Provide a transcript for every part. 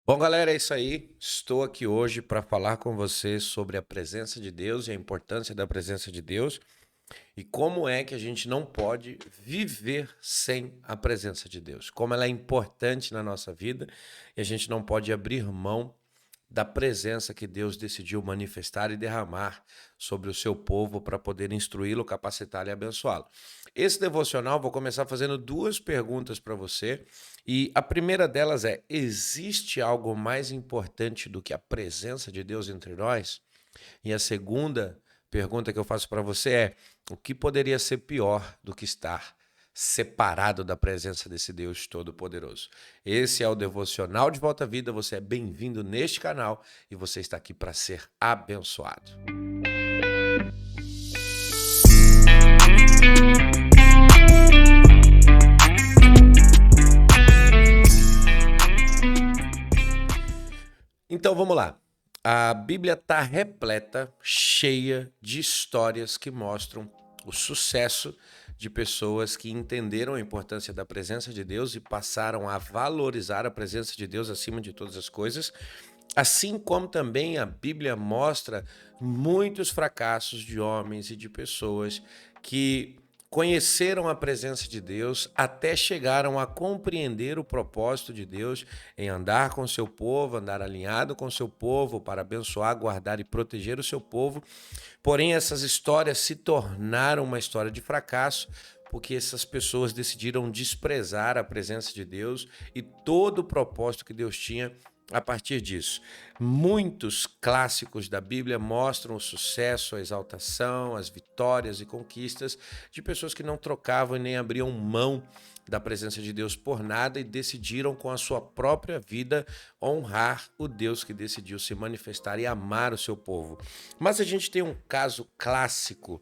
Bom, galera, é isso aí. Estou aqui hoje para falar com você sobre a presença de Deus e a importância da presença de Deus e como é que a gente não pode viver sem a presença de Deus. Como ela é importante na nossa vida e a gente não pode abrir mão da presença que Deus decidiu manifestar e derramar sobre o seu povo para poder instruí-lo, capacitá-lo e abençoá-lo. Esse devocional, vou começar fazendo duas perguntas para você. E a primeira delas é: existe algo mais importante do que a presença de Deus entre nós? E a segunda pergunta que eu faço para você é: o que poderia ser pior do que estar separado da presença desse Deus Todo-Poderoso? Esse é o Devocional de Volta à Vida. Você é bem-vindo neste canal e você está aqui para ser abençoado. Então vamos lá. A Bíblia está repleta, cheia de histórias que mostram o sucesso de pessoas que entenderam a importância da presença de Deus e passaram a valorizar a presença de Deus acima de todas as coisas. Assim como também a Bíblia mostra muitos fracassos de homens e de pessoas que conheceram a presença de Deus, até chegaram a compreender o propósito de Deus em andar com seu povo, andar alinhado com seu povo para abençoar, guardar e proteger o seu povo. Porém, essas histórias se tornaram uma história de fracasso, porque essas pessoas decidiram desprezar a presença de Deus e todo o propósito que Deus tinha a partir disso. Muitos clássicos da Bíblia mostram o sucesso, a exaltação, as vitórias e conquistas de pessoas que não trocavam e nem abriam mão da presença de Deus por nada e decidiram com a sua própria vida honrar o Deus que decidiu se manifestar e amar o seu povo. Mas a gente tem um caso clássico,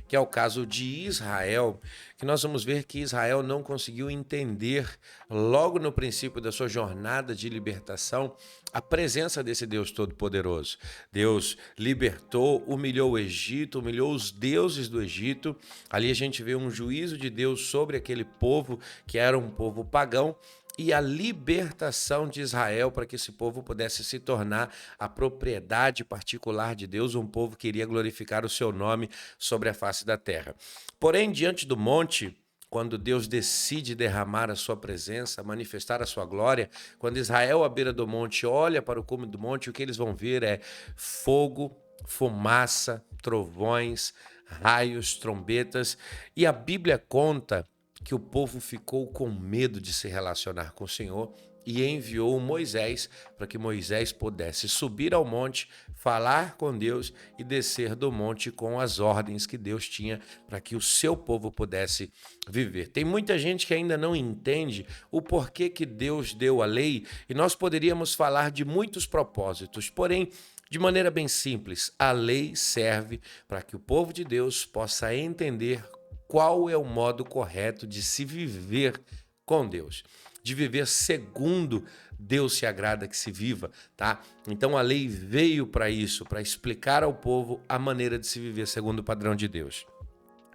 que é o caso de Israel, que nós vamos ver que Israel não conseguiu entender logo no princípio da sua jornada de libertação a presença desse Deus Todo-Poderoso. Deus libertou, humilhou o Egito, humilhou os deuses do Egito. Ali a gente vê um juízo de Deus sobre aquele povo que era um povo pagão, e a libertação de Israel para que esse povo pudesse se tornar a propriedade particular de Deus, um povo que iria glorificar o seu nome sobre a face da terra. Porém, diante do monte, quando Deus decide derramar a sua presença, manifestar a sua glória, quando Israel à beira do monte olha para o cume do monte, o que eles vão ver é fogo, fumaça, trovões, raios, trombetas, e a Bíblia conta que o povo ficou com medo de se relacionar com o Senhor e enviou Moisés para que Moisés pudesse subir ao monte, falar com Deus e descer do monte com as ordens que Deus tinha para que o seu povo pudesse viver. Tem muita gente que ainda não entende o porquê que Deus deu a lei, e nós poderíamos falar de muitos propósitos, porém, de maneira bem simples, a lei serve para que o povo de Deus possa entender qual é o modo correto de se viver com Deus, de viver segundo Deus se agrada que se viva, tá? Então a lei veio para isso, para explicar ao povo a maneira de se viver segundo o padrão de Deus.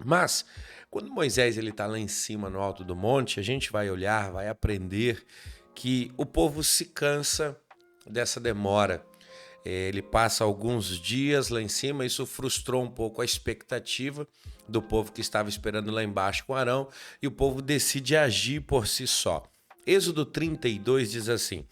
Mas quando Moisés ele está lá em cima no alto do monte, a gente vai olhar, vai aprender que o povo se cansa dessa demora. Ele passa alguns dias lá em cima, isso frustrou um pouco a expectativa do povo que estava esperando lá embaixo com Arão, e o povo decide agir por si só. Êxodo 32 diz assim: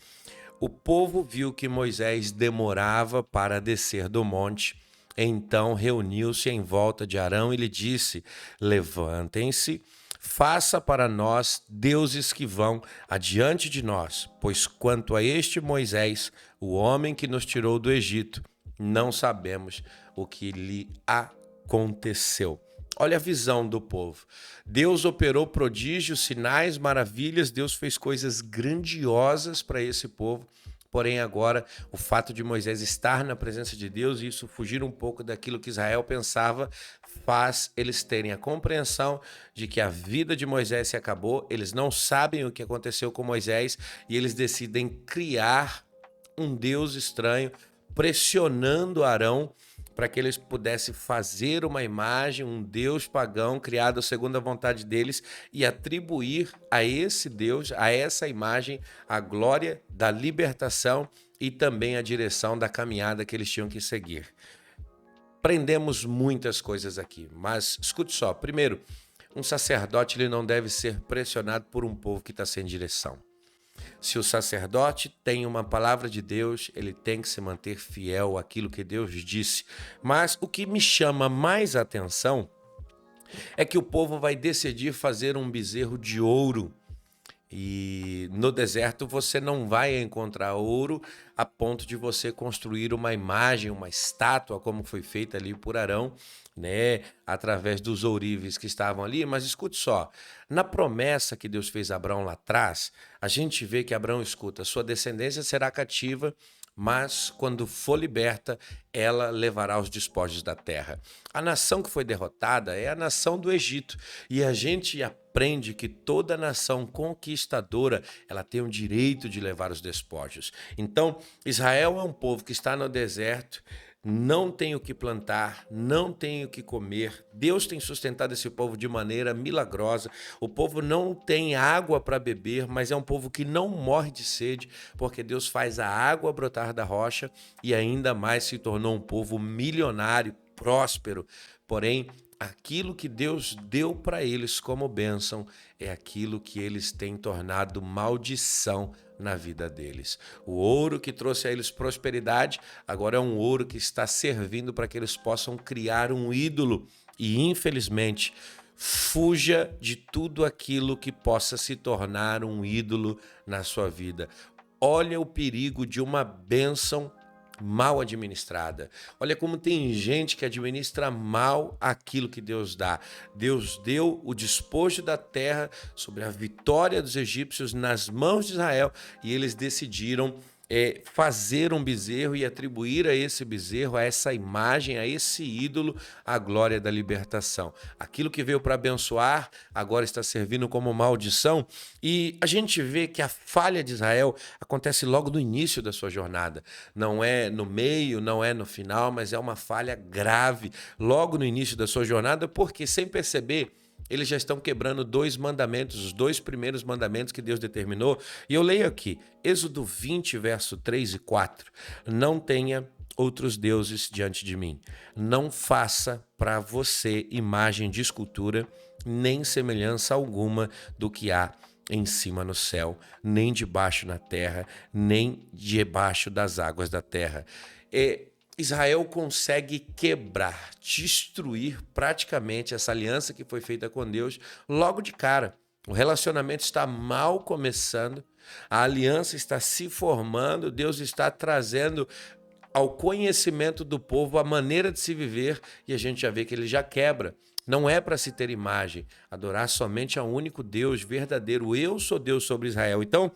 o povo viu que Moisés demorava para descer do monte, então reuniu-se em volta de Arão e lhe disse: levantem-se, faça para nós deuses que vão adiante de nós, pois quanto a este Moisés, o homem que nos tirou do Egito, não sabemos o que lhe aconteceu. Olha a visão do povo. Deus operou prodígios, sinais, maravilhas, Deus fez coisas grandiosas para esse povo. Porém, agora, o fato de Moisés estar na presença de Deus, e isso fugir um pouco daquilo que Israel pensava, faz eles terem a compreensão de que a vida de Moisés se acabou, eles não sabem o que aconteceu com Moisés e eles decidem criar um Deus estranho, pressionando Arão para que eles pudessem fazer uma imagem, um Deus pagão criado segundo a vontade deles e atribuir a esse Deus, a essa imagem, a glória da libertação e também a direção da caminhada que eles tinham que seguir. Aprendemos muitas coisas aqui, mas escute só. Primeiro, um sacerdote ele não deve ser pressionado por um povo que está sem direção. Se o sacerdote tem uma palavra de Deus, ele tem que se manter fiel àquilo que Deus disse. Mas o que me chama mais atenção é que o povo vai decidir fazer um bezerro de ouro. E no deserto você não vai encontrar ouro a ponto de você construir uma imagem, uma estátua, como foi feita ali por Arão, né, através dos ourives que estavam ali. Mas escute só, na promessa que Deus fez a Abraão lá atrás, a gente vê que Abraão escuta, sua descendência será cativa, mas quando for liberta, ela levará os despojos da terra. A nação que foi derrotada é a nação do Egito, e a gente aprende que toda nação conquistadora, ela tem o direito de levar os despojos. Então, Israel é um povo que está no deserto, não tem o que plantar, não tem o que comer. Deus tem sustentado esse povo de maneira milagrosa. O povo não tem água para beber, mas é um povo que não morre de sede, porque Deus faz a água brotar da rocha e ainda mais se tornou um povo milionário, próspero. Porém, aquilo que Deus deu para eles como bênção é aquilo que eles têm tornado maldição na vida deles. O ouro que trouxe a eles prosperidade, agora é um ouro que está servindo para que eles possam criar um ídolo. E, infelizmente, fuja de tudo aquilo que possa se tornar um ídolo na sua vida. Olha o perigo de uma bênção mal administrada. Olha como tem gente que administra mal aquilo que Deus dá. Deus deu o despojo da terra sobre a vitória dos egípcios nas mãos de Israel e eles decidiram fazer um bezerro e atribuir a esse bezerro, a essa imagem, a esse ídolo, a glória da libertação. Aquilo que veio para abençoar, agora está servindo como maldição. E a gente vê que a falha de Israel acontece logo no início da sua jornada. Não é no meio, não é no final, mas é uma falha grave logo no início da sua jornada, porque sem perceber, eles já estão quebrando 2 mandamentos, os 2 primeiros mandamentos que Deus determinou. E eu leio aqui, Êxodo 20, verso 3 e 4. Não tenha outros deuses diante de mim. Não faça para você imagem de escultura, nem semelhança alguma do que há em cima no céu, nem debaixo na terra, nem debaixo das águas da terra. Israel consegue quebrar, destruir praticamente essa aliança que foi feita com Deus logo de cara. O relacionamento está mal começando, a aliança está se formando, Deus está trazendo ao conhecimento do povo a maneira de se viver e a gente já vê que ele já quebra. Não é para se ter imagem, adorar somente ao único Deus verdadeiro. Eu sou Deus sobre Israel. Então,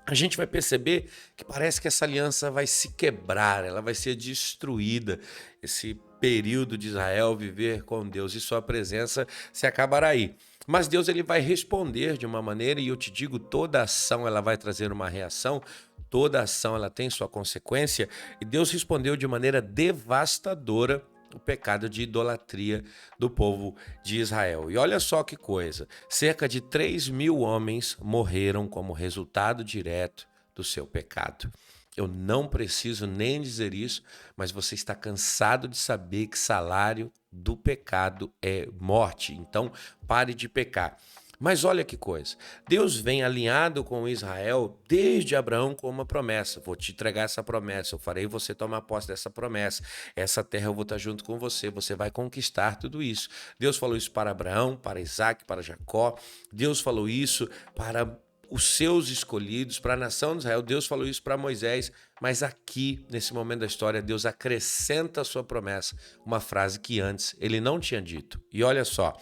a gente vai perceber que parece que essa aliança vai se quebrar, ela vai ser destruída. Esse período de Israel viver com Deus e sua presença se acabará aí. Mas Deus ele vai responder de uma maneira, e eu te digo, toda ação ela vai trazer uma reação, toda ação ela tem sua consequência, e Deus respondeu de maneira devastadora o pecado de idolatria do povo de Israel. E olha só que coisa, cerca de 3.000 homens morreram como resultado direto do seu pecado. Eu não preciso nem dizer isso, mas você está cansado de saber que salário do pecado é morte. Então, pare de pecar. Mas olha que coisa, Deus vem alinhado com Israel desde Abraão com uma promessa. Vou te entregar essa promessa, eu farei você tomar posse dessa promessa. Essa terra eu vou estar junto com você vai conquistar tudo isso. Deus falou isso para Abraão, para Isaac, para Jacó. Deus falou isso para os seus escolhidos, para a nação de Israel. Deus falou isso para Moisés, mas aqui, nesse momento da história, Deus acrescenta a sua promessa, uma frase que antes ele não tinha dito. E olha só,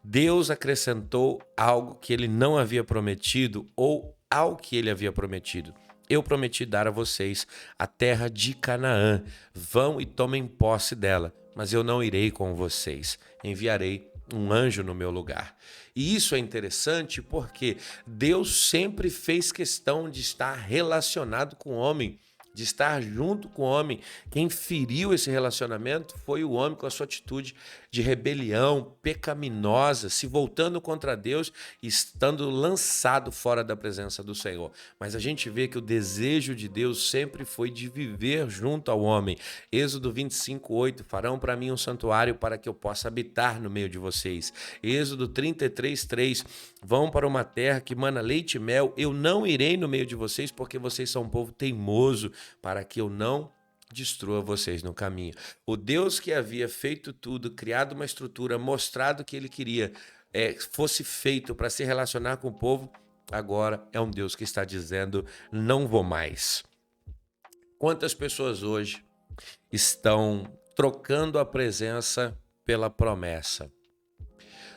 Deus acrescentou algo que ele não havia prometido ou ao que ele havia prometido. Eu prometi dar a vocês a terra de Canaã. Vão e tomem posse dela, mas eu não irei com vocês. Enviarei um anjo no meu lugar. E isso é interessante porque Deus sempre fez questão de estar relacionado com o homem. de estar junto com o homem. Quem feriu esse relacionamento foi o homem com a sua atitude de rebelião pecaminosa, se voltando contra Deus e estando lançado fora da presença do Senhor. Mas a gente vê que o desejo de Deus sempre foi de viver junto ao homem. Êxodo 25:8, farão para mim um santuário para que eu possa habitar no meio de vocês. Êxodo 33:3, vão para uma terra que mana leite e mel, eu não irei no meio de vocês porque vocês são um povo teimoso, para que eu não destrua vocês no caminho. O Deus que havia feito tudo, criado uma estrutura, mostrado que ele queria fosse feito para se relacionar com o povo, agora é um Deus que está dizendo, não vou mais. Quantas pessoas hoje estão trocando a presença pela promessa?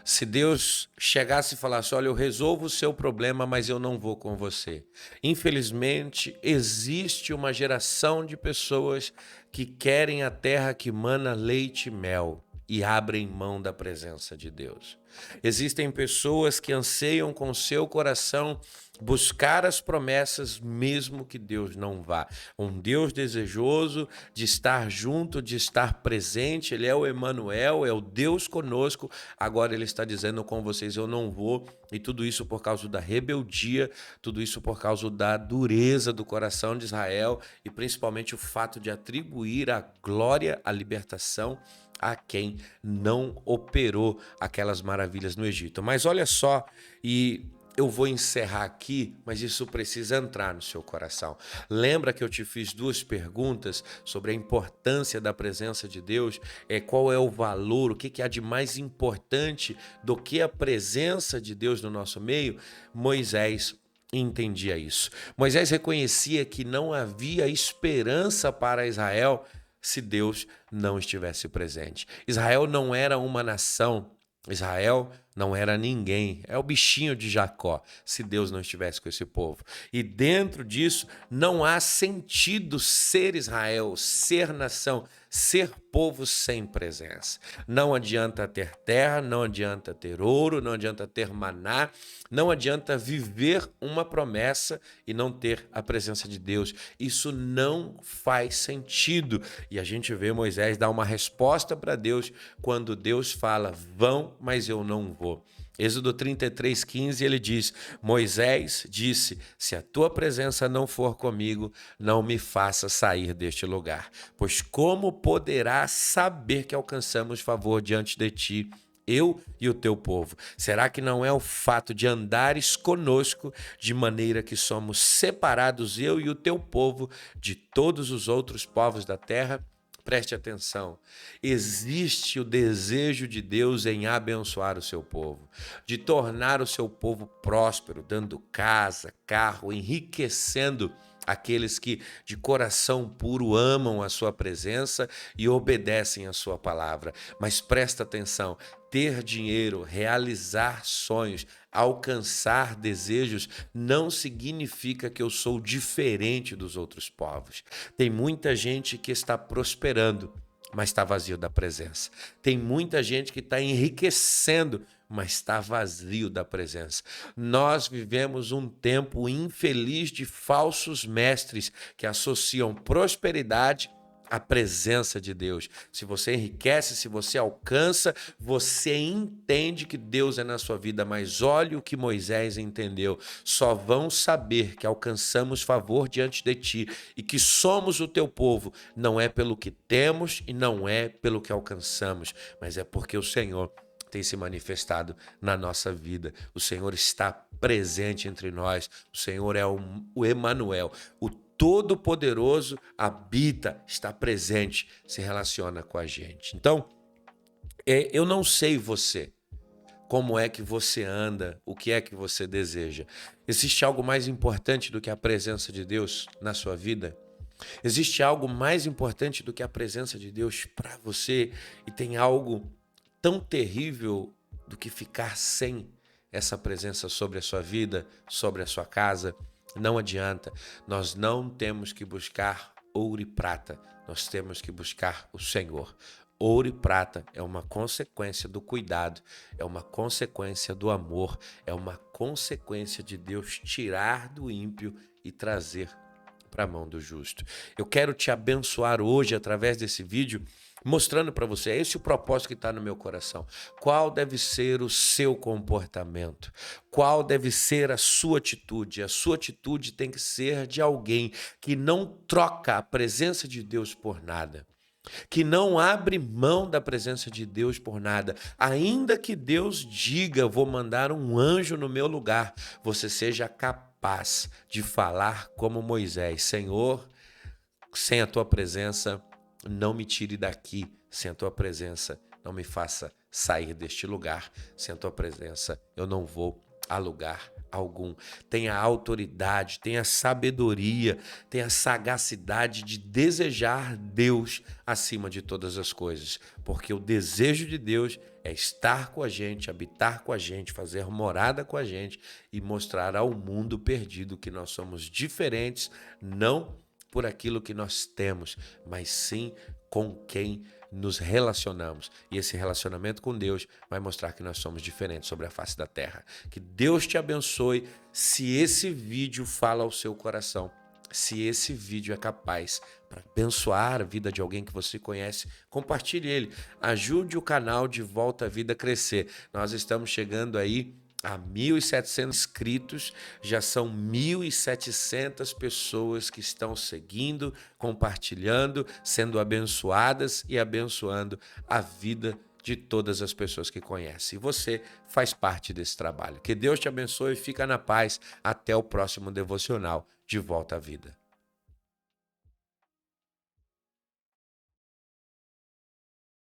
Se Deus chegasse e falasse, olha, eu resolvo o seu problema, mas eu não vou com você. Infelizmente, existe uma geração de pessoas que querem a terra que mana leite e mel e abrem mão da presença de Deus. Existem pessoas que anseiam com seu coração buscar as promessas mesmo que Deus não vá. Um Deus desejoso de estar junto, de estar presente. Ele é o Emanuel, é o Deus conosco. Agora ele está dizendo com vocês, eu não vou. E tudo isso por causa da rebeldia, tudo isso por causa da dureza do coração de Israel e principalmente o fato de atribuir a glória, a libertação a quem não operou aquelas maravilhas no Egito. Mas olha só, e eu vou encerrar aqui, mas isso precisa entrar no seu coração. Lembra que eu te fiz duas perguntas sobre a importância da presença de Deus? Qual é o valor, o que há de mais importante do que a presença de Deus no nosso meio? Moisés entendia isso. Moisés reconhecia que não havia esperança para Israel se Deus não estivesse presente. Israel não era uma nação, Israel não era ninguém, é o bichinho de Jacó, se Deus não estivesse com esse povo. E dentro disso não há sentido ser Israel, ser nação, ser povo sem presença. Não adianta ter terra, não adianta ter ouro, não adianta ter maná, não adianta viver uma promessa e não ter a presença de Deus. Isso não faz sentido. E a gente vê Moisés dar uma resposta para Deus quando Deus fala, vão, mas eu não vou. Êxodo 33:15, ele diz, Moisés disse, se a tua presença não for comigo, não me faça sair deste lugar, pois como poderás saber que alcançamos favor diante de ti, eu e o teu povo? Será que não é o fato de andares conosco, de maneira que somos separados, eu e o teu povo, de todos os outros povos da terra? Preste atenção, existe o desejo de Deus em abençoar o seu povo, de tornar o seu povo próspero, dando casa, carro, enriquecendo aqueles que de coração puro amam a sua presença e obedecem a sua palavra. Mas presta atenção, ter dinheiro, realizar sonhos, alcançar desejos não significa que eu sou diferente dos outros povos. Tem muita gente que está prosperando, mas está vazio da presença. Tem muita gente que está enriquecendo, mas está vazio da presença. Nós vivemos um tempo infeliz de falsos mestres que associam prosperidade à presença de Deus. Se você enriquece, se você alcança, você entende que Deus é na sua vida, mas olha o que Moisés entendeu. Só vão saber que alcançamos favor diante de ti e que somos o teu povo, não é pelo que temos e não é pelo que alcançamos, mas é porque o Senhor tem se manifestado na nossa vida. O Senhor está presente entre nós. O Senhor é o Emanuel, o Todo-Poderoso habita, está presente, se relaciona com a gente. Então, eu não sei você, como é que você anda, o que é que você deseja. Existe algo mais importante do que a presença de Deus na sua vida? Existe algo mais importante do que a presença de Deus para você? E tem algo tão terrível do que ficar sem essa presença sobre a sua vida, sobre a sua casa? Não adianta, nós não temos que buscar ouro e prata, nós temos que buscar o Senhor. Ouro e prata é uma consequência do cuidado, é uma consequência do amor, é uma consequência de Deus tirar do ímpio e trazer para a mão do justo. Eu quero te abençoar hoje através desse vídeo, mostrando para você, é esse o propósito que está no meu coração. Qual deve ser o seu comportamento? Qual deve ser a sua atitude? A sua atitude tem que ser de alguém que não troca a presença de Deus por nada, que não abre mão da presença de Deus por nada. Ainda que Deus diga, vou mandar um anjo no meu lugar, você seja capaz de falar como Moisés: Senhor, sem a tua presença, não me tire daqui. Sem a tua presença, não me faça sair deste lugar. Sem a tua presença, eu não vou a lugar algum. Tenha autoridade, tenha sabedoria, tenha sagacidade de desejar Deus acima de todas as coisas. Porque o desejo de Deus é estar com a gente, habitar com a gente, fazer morada com a gente e mostrar ao mundo perdido que nós somos diferentes, não por aquilo que nós temos, mas sim com quem nos relacionamos. E esse relacionamento com Deus vai mostrar que nós somos diferentes sobre a face da terra. Que Deus te abençoe. Se esse vídeo fala ao seu coração, se esse vídeo é capaz para abençoar a vida de alguém que você conhece, compartilhe ele. Ajude o canal de Volta à Vida a crescer. Nós estamos chegando aí a 1.700 inscritos, já são 1.700 pessoas que estão seguindo, compartilhando, sendo abençoadas e abençoando a vida de todas as pessoas que conhecem. E você faz parte desse trabalho. Que Deus te abençoe e fica na paz. Até o próximo devocional de Volta à Vida.